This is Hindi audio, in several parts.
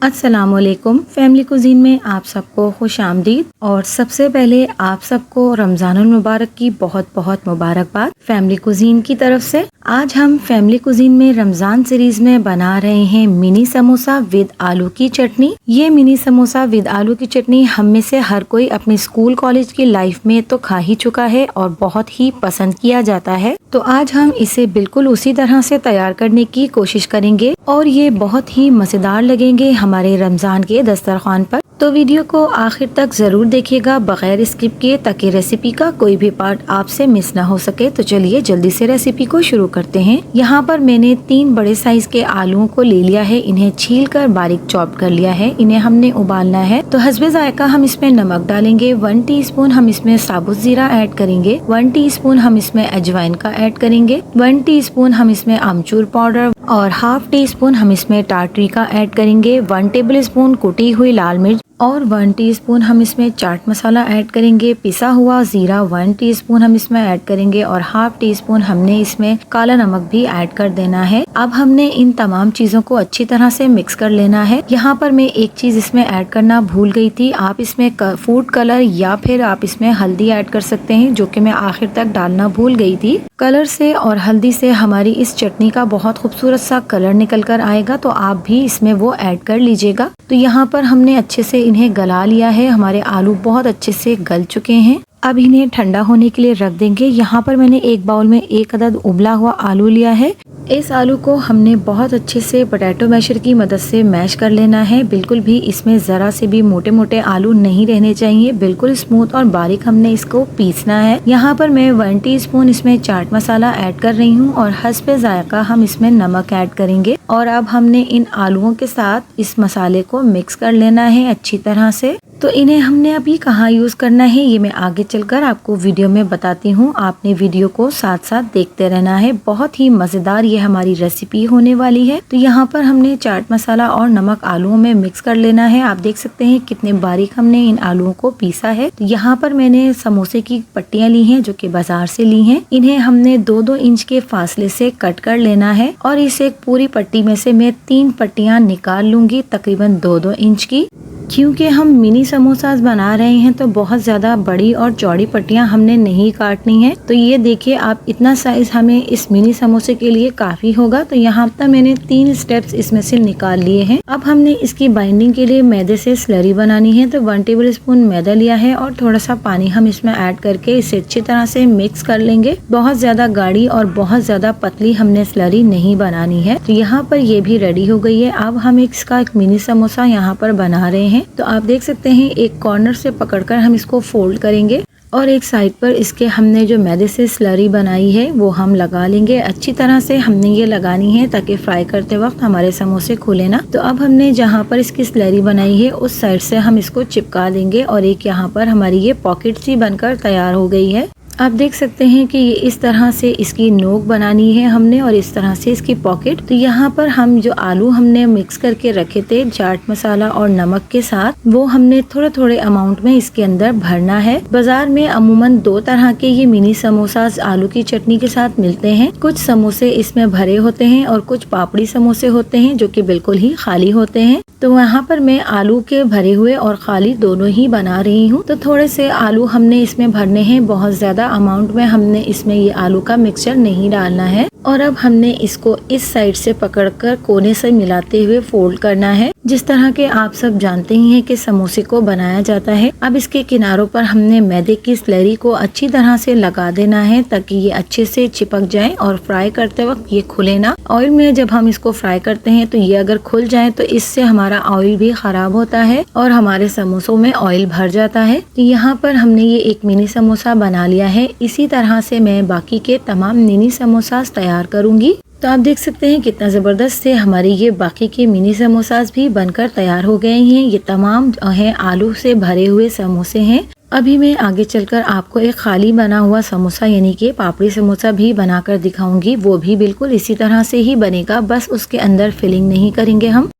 अस्सलामुअलैकुम। फैमिली कुजीन में आप सबको खुश आमदीद। और सबसे पहले आप सबको रमज़ानुल मुबारक की बहुत बहुत मुबारकबाद फैमिली कुजीन की तरफ से। आज हम फैमिली कुजीन में रमज़ान सीरीज में बना रहे हैं मिनी समोसा विद आलू की चटनी। ये मिनी समोसा विद आलू की चटनी हम में से हर कोई अपने स्कूल कॉलेज की लाइफ में तो खा ही चुका है और बहुत ही पसंद किया जाता है। तो आज हम इसे बिल्कुल उसी तरह से तैयार करने की कोशिश करेंगे और ये बहुत ही मज़ेदार लगेंगे हमारे रमज़ान के दस्तरखान पर। तो वीडियो को आखिर तक जरूर देखिएगा बगैर स्किप किए ताकि रेसिपी का कोई भी पार्ट आपसे मिस ना हो सके। तो चलिए जल्दी से रेसिपी को शुरू करते हैं। यहाँ पर मैंने 3 बड़े साइज के आलूओं को ले लिया है। इन्हें छील कर बारीक चॉप कर लिया है। इन्हें हमने उबालना है। तो हस्बे जायका हम इसमें नमक डालेंगे। 1 टीस्पून हम इसमें साबुत जीरा ऐड करेंगे। 1 टीस्पून हम इसमें अजवाइन का ऐड करेंगे। 1 टीस्पून हम इसमें अमचूर पाउडर और हाफ टी स्पून हम इसमें टाटरी का ऐड करेंगे। 1 टेबल स्पून कुटी हुई लाल मिर्च और 1 टीस्पून हम इसमें चाट मसाला ऐड करेंगे। पिसा हुआ जीरा 1 टीस्पून हम इसमें ऐड करेंगे और हाफ टी स्पून हमने इसमें काला नमक भी ऐड कर देना है। अब हमने इन तमाम चीजों को अच्छी तरह से मिक्स कर लेना है। यहाँ पर मैं एक चीज इसमें ऐड करना भूल गई थी। आप इसमें फूड कलर या फिर आप इसमें हल्दी ऐड कर सकते हैं, जो कि मैं आखिर तक डालना भूल गई थी। कलर से और हल्दी से हमारी इस चटनी का बहुत खूबसूरत सा कलर निकल कर आएगा, तो आप भी इसमें वो ऐड कर लीजिएगा। तो यहाँ पर हमने अच्छे से इन्हें गला लिया है। हमारे आलू बहुत अच्छे से गल चुके हैं। अब इन्हें ठंडा होने के लिए रख देंगे। यहाँ पर मैंने एक बाउल में 1 अदद उबला हुआ आलू लिया है। इस आलू को हमने बहुत अच्छे से पोटैटो मैशर की मदद से मैश कर लेना है। बिल्कुल भी इसमें जरा से भी मोटे मोटे आलू नहीं रहने चाहिए। बिल्कुल स्मूथ और बारीक हमने इसको पीसना है। यहाँ पर मैं 1 टीस्पून इसमें चाट मसाला ऐड कर रही हूँ और हस्बे जायका हम इसमें नमक ऐड करेंगे। और अब हमने इन आलूओं के साथ इस मसाले को मिक्स कर लेना है अच्छी तरह से। तो इन्हें हमने अभी कहाँ यूज करना है ये मैं आगे चलकर आपको वीडियो में बताती हूँ। आपने वीडियो को साथ साथ देखते रहना है। बहुत ही मजेदार ये हमारी रेसिपी होने वाली है। तो यहाँ पर हमने चाट मसाला और नमक आलूओं में मिक्स कर लेना है। आप देख सकते हैं कितने बारीक हमने इन आलूओं को पीसा है। तो यहाँ पर मैंने समोसे की पट्टियाँ ली हैं, जो कि बाजार से ली हैं। इन्हें हमने 2-2 इंच के फासले से कट कर लेना है और इस एक पूरी पट्टी में से मैं 3 पट्टियाँ निकाल लूंगी, तकरीबन 2-2 इंच की। क्योंकि हम मिनी समोसास बना रहे हैं तो बहुत ज्यादा बड़ी और चौड़ी पट्टियां हमने नहीं काटनी है। तो ये देखिए आप, इतना साइज हमें इस मिनी समोसे के लिए काफी होगा। तो यहाँ तक मैंने 3 स्टेप्स इसमें से निकाल लिए हैं। अब हमने इसकी बाइंडिंग के लिए मैदे से स्लरी बनानी है। तो 1 टेबल स्पून मैदा लिया है और थोड़ा सा पानी हम इसमें ऐड करके इसे अच्छी तरह से मिक्स कर लेंगे। बहुत ज्यादा गाढ़ी और बहुत ज्यादा पतली हमने स्लरी नहीं बनानी है। तो यहाँ पर ये भी रेडी हो गई है। अब हम इसका एक मिनी समोसा यहाँ पर बना रहे हैं। तो आप देख सकते हैं एक कॉर्नर से पकड़कर हम इसको फोल्ड करेंगे और एक साइड पर इसके हमने जो मैदे से स्लरी बनाई है वो हम लगा लेंगे। अच्छी तरह से हमने ये लगानी है ताकि फ्राई करते वक्त हमारे समोसे खुले ना। तो अब हमने जहाँ पर इसकी स्लरी बनाई है उस साइड से हम इसको चिपका देंगे और एक यहाँ पर हमारी ये पॉकेट सी बनकर तैयार हो गई है। आप देख सकते हैं कि ये इस तरह से इसकी नोक बनानी है हमने और इस तरह से इसकी पॉकेट। तो यहाँ पर हम जो आलू हमने मिक्स करके रखे थे चाट मसाला और नमक के साथ, वो हमने थोड़े थोड़े अमाउंट में इसके अंदर भरना है। बाजार में अमूमन 2 तरह के ये मिनी समोसा आलू की चटनी के साथ मिलते हैं। कुछ समोसे इसमें भरे होते हैं और कुछ पापड़ी समोसे होते हैं जो कि बिल्कुल ही खाली होते हैं। तो यहाँ पर मैं आलू के भरे हुए और खाली दोनों ही बना रही हूँ। तो थोड़े से आलू हमने इसमें भरने हैं, बहुत ज्यादा अमाउंट में हमने इसमें ये आलू का मिक्सचर नहीं डालना है। और अब हमने इसको इस साइड से पकड़कर कोने से मिलाते हुए फोल्ड करना है, जिस तरह के आप सब जानते ही हैं कि समोसे को बनाया जाता है। अब इसके किनारों पर हमने मैदे की स्लरी को अच्छी तरह से लगा देना है ताकि ये अच्छे से चिपक जाए और फ्राई करते वक्त ये खुले ना। ऑयल में जब हम इसको फ्राई करते हैं तो ये अगर खुल जाए तो इससे हमारा ऑयल भी खराब होता है और हमारे समोसों में ऑयल भर जाता है। तो यहाँ पर हमने ये एक मिनी समोसा बना लिया है। इसी तरह से मैं बाकी के तमाम मिनी समोसा तैयार करूंगी। तो आप देख सकते हैं कितना ज़बरदस्त से हमारे ये बाकी के मिनी समोसास भी बनकर तैयार हो गए हैं। ये तमाम हैं आलू से भरे हुए समोसे हैं। अभी मैं आगे चलकर आपको एक खाली बना हुआ समोसा यानी कि पापड़ी समोसा भी बनाकर दिखाऊंगी। वो भी बिल्कुल इसी तरह से ही बनेगा, बस उसके अंदर फिलिंग नहीं करेंगे हम।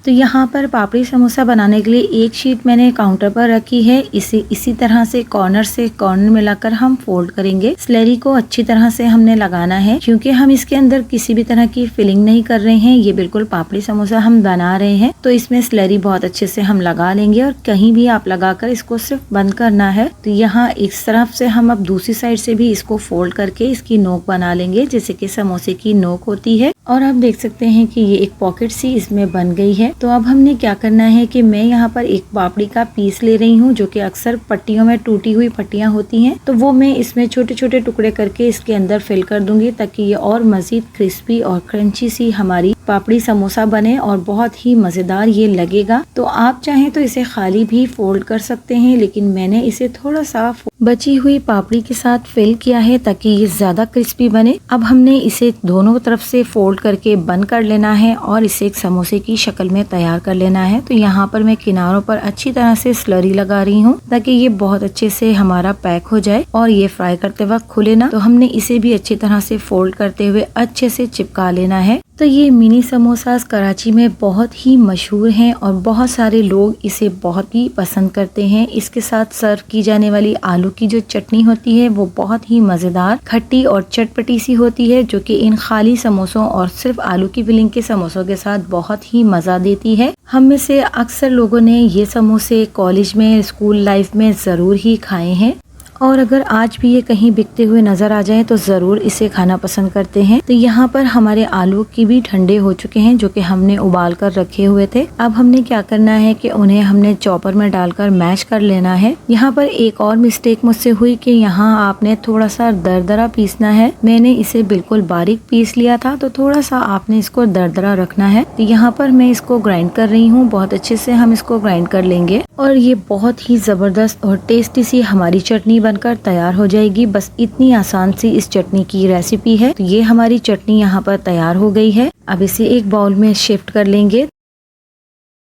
तो यहाँ पर पापड़ी समोसा बनाने के लिए एक शीट मैंने काउंटर पर रखी है। इसे इसी तरह से कॉर्नर मिलाकर हम फोल्ड करेंगे। स्लरी को अच्छी तरह से हमने लगाना है, क्योंकि हम इसके अंदर किसी भी तरह की फिलिंग नहीं कर रहे हैं। ये बिल्कुल पापड़ी समोसा हम बना रहे हैं, तो इसमें स्लरी बहुत अच्छे से हम लगा लेंगे और कहीं भी आप लगाकर इसको सिर्फ बंद करना है। तो यहाँ इस तरफ से हम अब दूसरी साइड से भी इसको फोल्ड करके इसकी नोक बना लेंगे, जैसे कि समोसे की नोक होती है। और आप देख सकते हैं कि ये एक पॉकेट सी इसमें बन गई है। तो अब हमने क्या करना है कि मैं यहाँ पर एक पापड़ी का पीस ले रही हूँ, जो कि अक्सर पट्टियों में टूटी हुई पट्टियां होती हैं, तो वो मैं इसमें छोटे छोटे टुकड़े करके इसके अंदर फिल कर दूंगी, ताकि ये और मजीद क्रिस्पी और क्रंची सी हमारी पापड़ी समोसा बने और बहुत ही मजेदार ये लगेगा। तो आप चाहें तो इसे खाली भी फोल्ड कर सकते हैं, लेकिन मैंने इसे थोड़ा सा बची हुई पापड़ी के साथ फिल किया है ताकि ये ज्यादा क्रिस्पी बने। अब हमने इसे दोनों तरफ से फोल्ड करके बंद कर लेना है और इसे एक समोसे की शक्ल में तैयार कर लेना है। तो यहाँ पर मैं किनारों पर अच्छी तरह से स्लरी लगा रही हूँ, ताकि ये बहुत अच्छे से हमारा पैक हो जाए और ये फ्राई करते वक्त खुले ना। तो हमने इसे भी अच्छी तरह से फोल्ड करते हुए अच्छे से चिपका लेना है। तो ये मिनी समोसास कराची में बहुत ही मशहूर हैं और बहुत सारे लोग इसे बहुत ही पसंद करते हैं। इसके साथ सर्व की जाने वाली आलू की जो चटनी होती है वो बहुत ही मज़ेदार, खट्टी और चटपटी सी होती है, जो कि इन खाली समोसों और सिर्फ आलू की फिलिंग के समोसों के साथ बहुत ही मज़ा देती है। हम में से अक्सर लोगों ने ये समोसे कॉलेज में, स्कूल लाइफ में ज़रूर ही खाए हैं, और अगर आज भी ये कहीं बिकते हुए नजर आ जाए तो जरूर इसे खाना पसंद करते हैं। तो यहाँ पर हमारे आलू की भी ठंडे हो चुके हैं, जो कि हमने उबाल कर रखे हुए थे। अब हमने क्या करना है कि उन्हें हमने चॉपर में डालकर मैश कर लेना है। यहाँ पर एक और मिस्टेक मुझसे हुई कि यहाँ आपने थोड़ा सा दरदरा पीसना है। मैंने इसे बिल्कुल बारीक पीस लिया था, तो थोड़ा सा आपने इसको दरदरा रखना है। तो यहाँ पर मैं इसको ग्राइंड कर रही हूँ, बहुत अच्छे से हम इसको ग्राइंड कर लेंगे और ये बहुत ही जबरदस्त और टेस्टी सी हमारी चटनी बनकर तैयार हो जाएगी। बस इतनी आसान सी इस चटनी की रेसिपी है। तो ये हमारी चटनी यहाँ पर तैयार हो गई है। अब इसे एक बाउल में शिफ्ट कर लेंगे।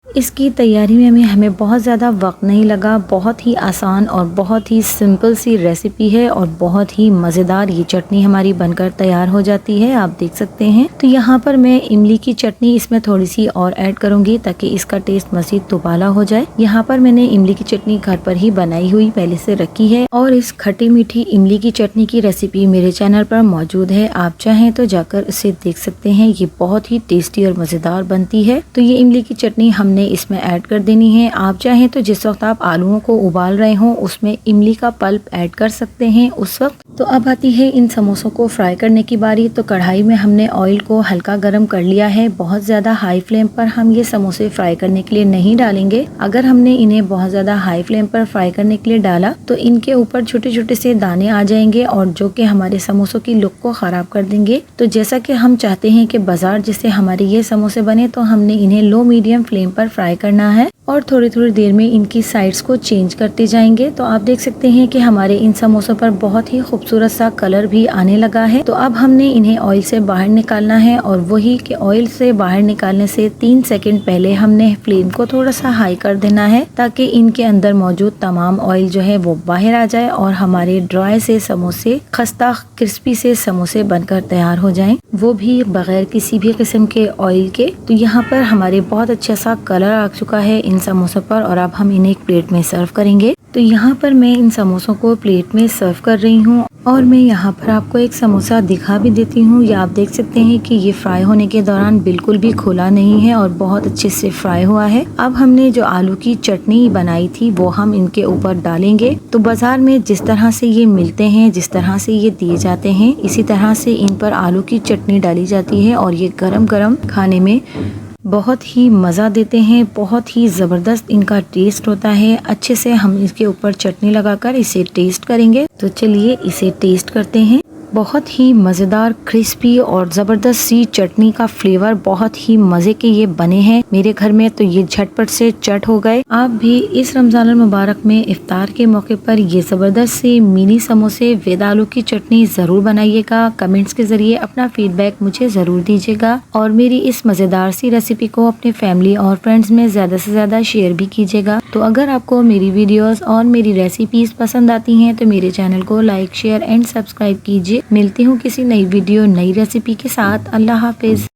इसकी तैयारी में हमें बहुत ज़्यादा वक्त नहीं लगा, बहुत ही आसान और बहुत ही सिंपल सी रेसिपी है और बहुत ही मज़ेदार ये चटनी हमारी बनकर तैयार हो जाती है, आप देख सकते हैं। तो यहाँ पर मैं इमली की चटनी इसमें थोड़ी सी और ऐड करूँगी ताकि इसका टेस्ट मज़ीद दुबाला हो जाए। यहाँ पर मैंने इमली की चटनी घर पर ही बनाई हुई पहले से रखी है और इस खट्टी मीठी इमली की चटनी की रेसिपी मेरे चैनल पर मौजूद है, आप चाहें तो जाकर इसे देख सकते हैं। ये बहुत ही टेस्टी और मज़ेदार बनती है। तो ये इमली की चटनी हमने इसमें ऐड कर देनी है। आप चाहें तो जिस वक्त आप आलूओं को उबाल रहे हो उसमें इमली का पल्प ऐड कर सकते हैं उस वक्त। तो अब आती है इन समोसों को फ्राई करने की बारी। तो कढ़ाई में हमने ऑयल को हल्का गर्म कर लिया है। बहुत ज्यादा हाई फ्लेम पर हम ये समोसे फ्राई करने के लिए नहीं डालेंगे। अगर हमने इन्हें बहुत ज्यादा हाई फ्लेम पर फ्राई करने के लिए डाला तो इनके ऊपर छोटे छोटे से दाने आ जाएंगे और जो कि हमारे समोसों की लुक को खराब कर देंगे। तो जैसा कि हम चाहते हैं कि बाजार जैसे हमारे ये समोसे बने, तो हमने इन्हें लो मीडियम फ्लेम पर फ्राई करना है और थोड़ी थोड़ी देर में इनकी साइड्स को चेंज करते जाएंगे। तो आप देख सकते हैं कि हमारे इन समोसों पर बहुत ही खूबसूरत सा कलर भी आने लगा है। तो अब हमने इन्हें ऑयल से बाहर निकालना है और वही कि ऑयल से बाहर निकालने से 3 सेकंड पहले हमने फ्लेम को थोड़ा सा हाई कर देना है, ताकि इनके अंदर मौजूद तमाम ऑयल जो है वो बाहर आ जाए और हमारे ड्राई से समोसे, खस्ता क्रिस्पी से समोसे बनकर तैयार हो जाएं, वो भी बगैर किसी भी किस्म के ऑयल के। तो यहाँ पर हमारे बहुत अच्छा सा कलर आ चुका है इन समोसों पर और अब हम इन्हें एक प्लेट में सर्व करेंगे। तो यहाँ पर मैं इन समोसों को प्लेट में सर्व कर रही हूँ और मैं यहाँ पर आपको एक समोसा दिखा भी देती हूँ। ये आप देख सकते हैं कि ये फ्राई होने के दौरान बिल्कुल भी खुला नहीं है और बहुत अच्छे से फ्राई हुआ है। अब हमने जो आलू की चटनी बनाई थी वो हम इनके ऊपर डालेंगे। तो बाजार में जिस तरह से ये मिलते हैं, जिस तरह से ये दिए जाते हैं, इसी तरह से इन पर आलू की चटनी डाली जाती है और ये गरम गरम खाने में बहुत ही मज़ा देते हैं। बहुत ही ज़बरदस्त इनका टेस्ट होता है। अच्छे से हम इसके ऊपर चटनी लगाकर इसे टेस्ट करेंगे। तो चलिए इसे टेस्ट करते हैं। बहुत ही मज़ेदार, क्रिस्पी और ज़बरदस्त सी चटनी का फ्लेवर बहुत ही मज़े के ये बने हैं मेरे घर में। तो ये झटपट से चट हो गए। आप भी इस रमज़ान मुबारक में इफ्तार के मौके पर ये ज़बरदस्त से मिनी समोसे विद आलू की चटनी ज़रूर बनाइएगा। कमेंट्स के ज़रिए अपना फीडबैक मुझे ज़रूर दीजिएगा और मेरी इस मज़ेदार सी रेसिपी को अपने फैमिली और फ्रेंड्स में ज़्यादा से ज़्यादा शेयर भी कीजिएगा। तो अगर आपको मेरी वीडियोस और मेरी रेसिपीज़ पसंद आती हैं तो मेरे चैनल को लाइक, शेयर एंड सब्सक्राइब कीजिए। मिलती हूँ किसी नई वीडियो, नई रेसिपी के साथ। अल्लाह हाफिज।